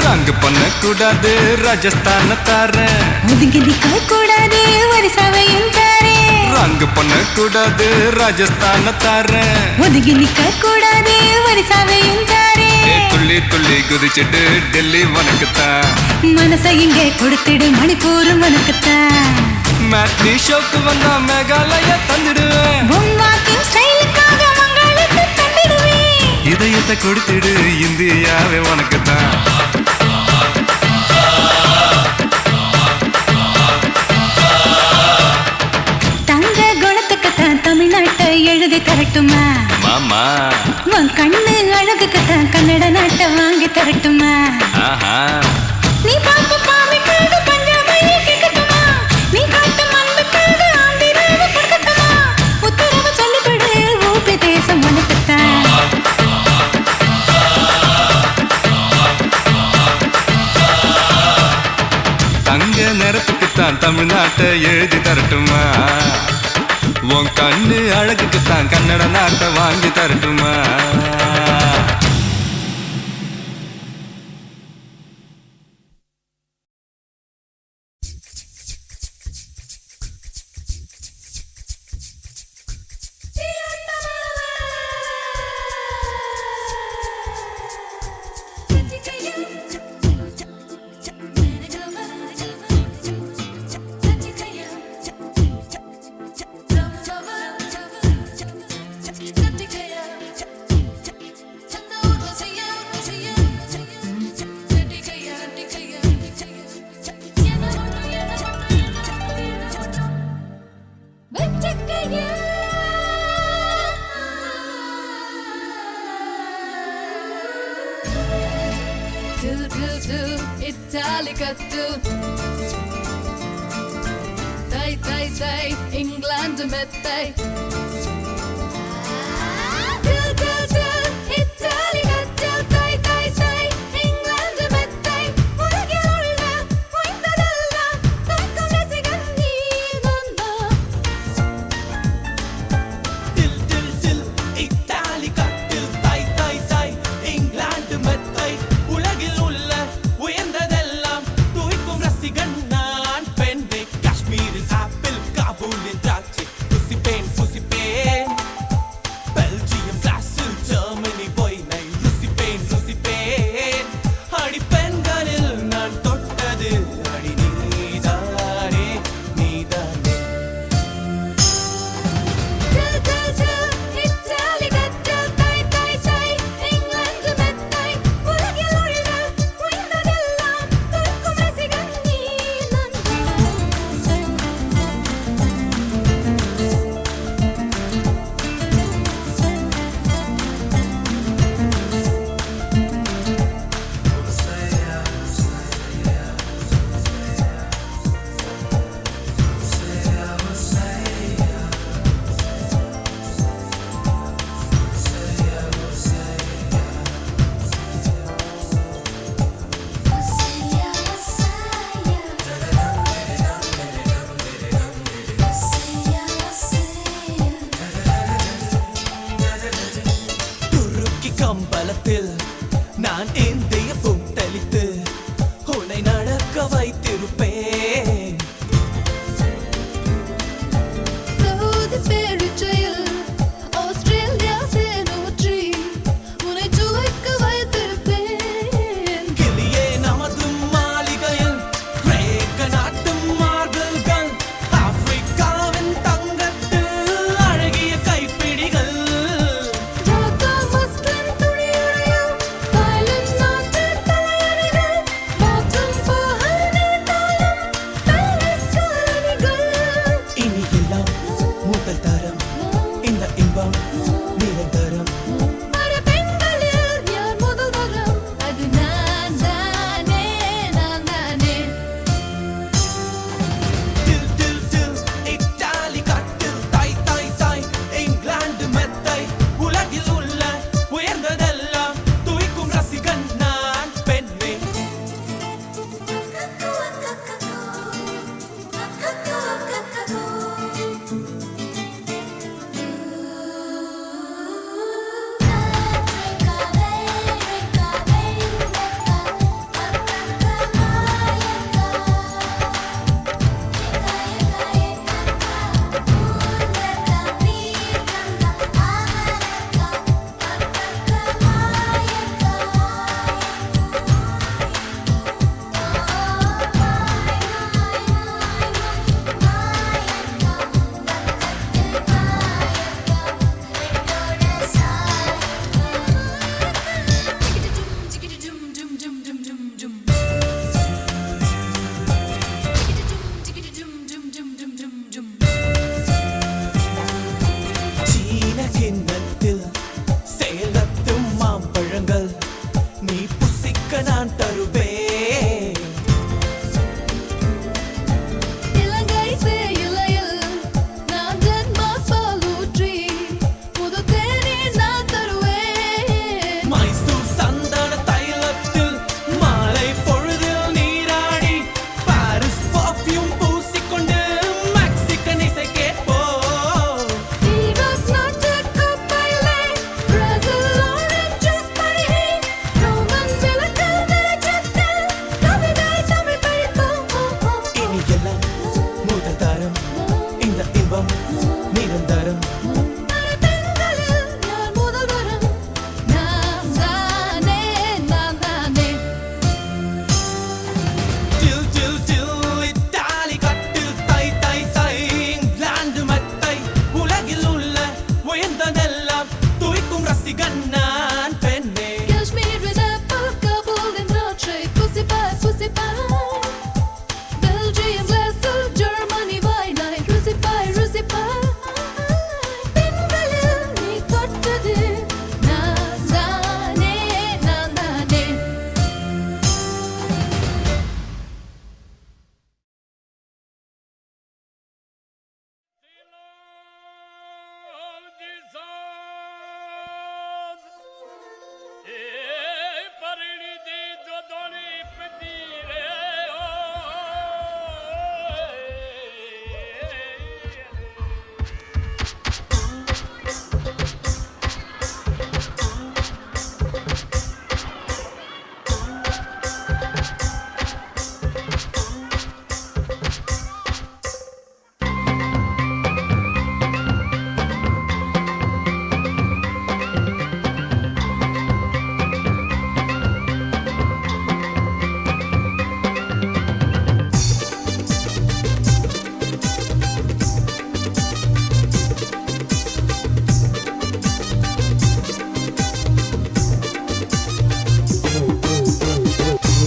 Speaker 9: ரங்கு பண்ணக்கூடாது ராஜஸ்தான தாரேன்
Speaker 6: ஒதுங்கி நிக்க கூடாது வரிசவையும் தாரேன்
Speaker 9: ரங்கு பண்ணக்கூடாது ராஜஸ்தான தாரேன்
Speaker 6: ஒதுங்கி நிக்க கூடாது வரிசவையும் தாரேன்
Speaker 9: துள்ளி துள்ளி குதிச்சுட்டு டெல்லி உனக்குத்தான்
Speaker 6: மனசை இங்கே கொடுத்துடு மணிப்பூர் உனக்குத்தான்
Speaker 9: மேட்னி ஷோக்கு வந்தா மேகாலய தந்துடுவேன்
Speaker 6: வாக்கிங் ஸ்டைலுக்காக மங்களத்தை தந்துடுவேன்
Speaker 9: இதயத்தை கொடுத்துடு இந்தியாவே உனக்குத்தான்
Speaker 6: தங்க குணத்துக்குத்தான் தமிழ்நாட்டை எழுதி தரட்டுமா
Speaker 9: மாமா
Speaker 6: உன் கண்ணு அழகுக்குத்தான் கன்னட நாட்டை வாங்கி தரட்டுமா
Speaker 9: ஆஹா
Speaker 6: நீ பாப்பு பாவிக்காக பஞ்சாபையை கேட்கட்டுமா நீ காட்டு மண்புக்காக ஆந்திராவை கொடுக்கட்டுமா உத்தரவு சொல்லிவிடு ஊபி தேசம் உனக்குத்தான்
Speaker 9: தங்க நேரத்துக்குத்தான் தமிழ்நாட்டை எழுதி தரட்டுமா உன் கண்ணு அழகுக்குத்தான் கன்னட நாட்டை வாங்கி தரட்டுமா
Speaker 10: Italicattu Dai England mettai Italicattu Dai England mettai Ulagilla pointadella Takku resigan needanda
Speaker 2: Til Italicattu Dai England mettai உலகில் உள்ள உயர்ந்ததெல்லாம் தூய்க்கும் ரசிகன் நான் பெண்ணே காஷ்மீரின் ஆப்பிள் காபூலின் திராட்சை புசிப்பேன் பெல்ஜியம் பிராசில் ஜெர்மனி போயினை ருசிப்பேன் அடி பெண்களில் நான் தொட்டது அடி நீதானே
Speaker 10: Italicattu Dai England mettai Ulagilla pointadella Takku resigan needanda
Speaker 11: வானத்தில் நான் இந்திய பூத்தளித்து உன்னை நடக்க வைத்திருப்பேன்.
Speaker 10: சவுதி பேரிச்சையில் ஆஸ்திரேலியா தேனூற்றி உன்னை சுவைக்க வைத்திருப்பேன்.
Speaker 11: கிளியே நமது மாளிகையில் கிரேக்க நாட்டு மார்பிள்கள், ஆப்பிரிக்காவின் தங்கத்தில் அழகிய கைப்பிடிகள்.
Speaker 10: டாக்கா மஸ்லின் துணியுறையும் தாய்லாந்து நாட்டு தலையணிகள், மாற்றம் பஹானிட்டாலும் பாரிஸ் காலனிகள்.
Speaker 11: இனி எல்லாம் முதல் தரம், இந்த இன்பம் நிரந்தரம்.
Speaker 10: அட பெண்களில் யார் முதல் வரம்? அது நான் தானே, நான் தானே.
Speaker 11: டில் டில் டில் இத்தாலி கட்டில், தாய் தாய் தாய் இங்கிலாந்து மெத்தை, உலகில் உள்ள உயர்ந்ததெல்லாம் துய்க்கும் ரசிகன் நான் பெண்மே. சீன கிண்ணத்தில் சேலத்தும் மாம்பழங்கள் நீ புசிக்க நான் தருவேன்.
Speaker 10: இலங்கை தேயிலையில் நான் ஜென்ம பாலூற்றி புது தேநீர் நான் தருவேன்.
Speaker 11: மைசூர் சந்தன தைலத்தில் மாலை பொழுதில் நீராடி, பாரிஸ் பர்ஃப்யூம் பூசிக்கொண்டு மெக்சிகன் இசை கேட்போம்.
Speaker 10: ஈராக் நாட்டு கோப்பையிலே பிரேசில் ஆரஞ்சு ஜூஸ் பருகி, ரோமன் விளக்கு வெளிச்சத்தில் கவிதை தமிழ் படிப்போம்.
Speaker 11: இனி எல்லாம் முதல் தரம், இந்த இன்பம் நிரந்தரம்.
Speaker 10: அட பெண்களில் யார் முதல் வரம்? நான் தானே, நான் தானே.
Speaker 11: டில் டில் டில் இத்தாலி கட்டில், தாய் தாய் தாய் இங்கிலாந்து மெத்தை, உலகில் உள்ள உயர்ந்ததெல்லாம் துய்க்கும் ரசிகன் நான் பெண்ணே.
Speaker 10: Kashmir apple, Kabul and Noche, pussy pie. Belgium glassel, Germany wine night, Russi pie. பெண்களில் நீ தொட்டது நான் தானே, நான் தானே.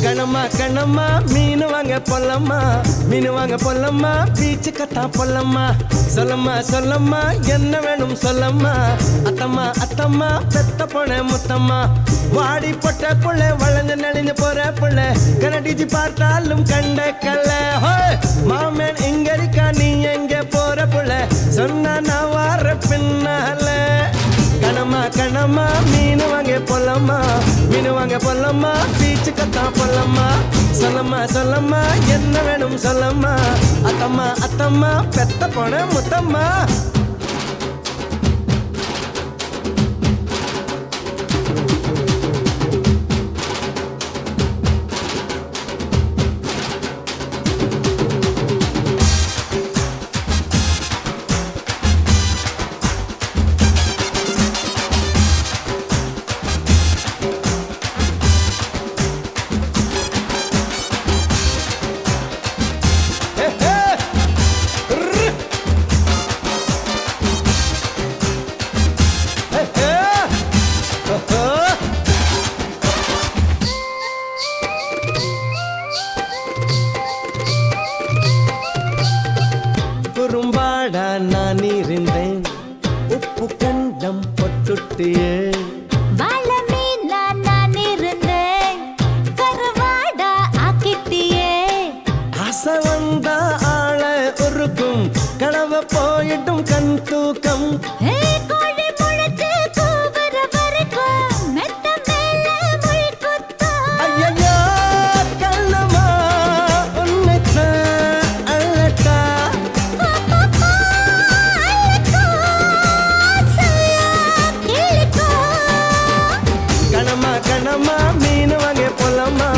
Speaker 3: கணமா கணமா மீன் வாங்க பொல்லம்மா, மீன் வாங்க பொல்லம்மா, பீச்சு கட்டா பொல்லம்மா. சொல்லம்மா சொல்லம்மா என்ன வேணும் சொல்லம்மா, அத்தம்மா அத்தம்மா பெத்த பொண்ண முத்தம்மா. வாடி பொட்ட புள்ள வளைஞ்சு நெளிஞ்சு போற புள்ள, கனடிச்சு பார்த்தாலும் கண்ட கல்ல. மாமன் எங்க இருக்கா நீ எங்க போற புள்ள, சொன்னா நான் வார பின்னால. கணமா கணமா மீன் வாங்க பொல்லம்மா, மீன் வாங்க பொல்லம்மா, பீச்சு கத்தா பொல்லம்மா. சொல்லம்மா சொல்லம்மா என்ன வேணும் சொல்லம்மா, அத்தம்மா அத்தம்மா பெத்த பொண்ண முத்தம்மா. குறும்பாடா நான் இருந்தேன் உப்பு கண்டம் பொட்டுட்டியே
Speaker 10: வாழ மீனா நான் இருந்தேன் கருவாடா ஆக்கிட்டியே
Speaker 3: ஆசை வந்தா ஆள உருக்கும் கனவு போயிட்டும் கண் தூக்கம்
Speaker 10: கோழி முளைச்சு கூவுற வரைக்கும் மெத்த மேல முள் குத்தும்
Speaker 3: ஐயையோ கண்ணம்மா உன்னைத்தான் அழட்டா கணமா கணமா மீன் வாங்க போலம்மா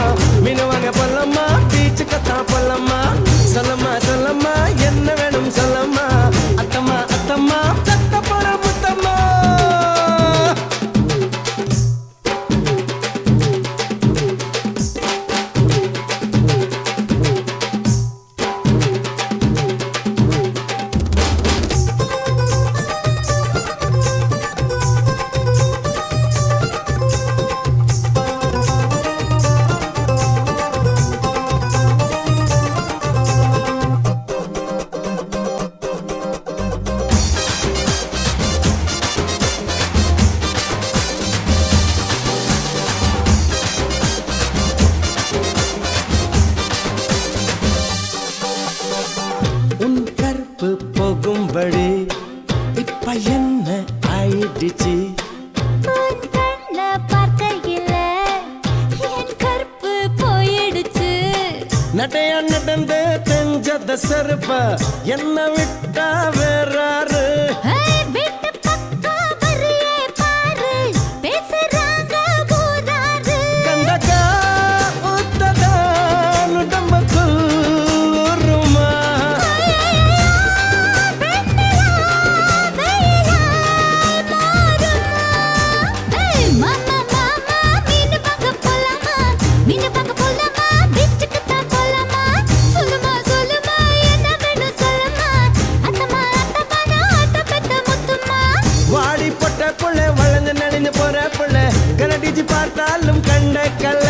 Speaker 3: மீன் வாங்க போலம்மா பீச்சுக்கத்தான் போலம்மா சொல்லம்மா சொல்லம்மா என்ன வேணும் சொல்லம்மா அத்தம்மா அத்தம்மா தத்த போற முத்தம்மா உன் கற்பு போகும்படி இப்ப என்ன ஆயிடுச்சு
Speaker 10: உன் கண்ண பார்க்கையில என் கற்பு போயிடுச்சு
Speaker 3: நடையா நடந்து தெரிஞ்சத செருப்ப என்ன விட்டா வேறாரு
Speaker 10: வீட்டு பக்கம் வரியே பாரு பேசுறாங்க ஊராரு
Speaker 3: கண்டக்கா ஊத்ததா நுடம்புக்குள் ஊருமா வாடி பொட்ட புள்ள வளைஞ்சு நடிந்து போற புள்ள கனடிச்சு பார்த்தாலும் கண்ட கல்ல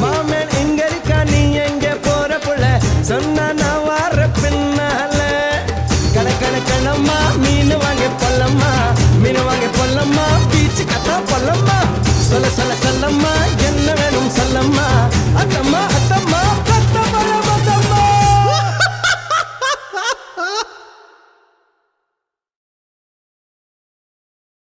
Speaker 3: மாமன் இங்க இருக்கா நீ எங்க போற புள்ள சொன்னா நான் வார பின்னால கணக்கணக்கணம்மா மீன் வாங்க பொல்லம்மா மீன் வாங்க பொல்லம்மா பீச்சு கத்தா பொல்லம்மா சொல்ல சொல்ல சொல்லம்மா என்ன வேணும் சொல்லம்மா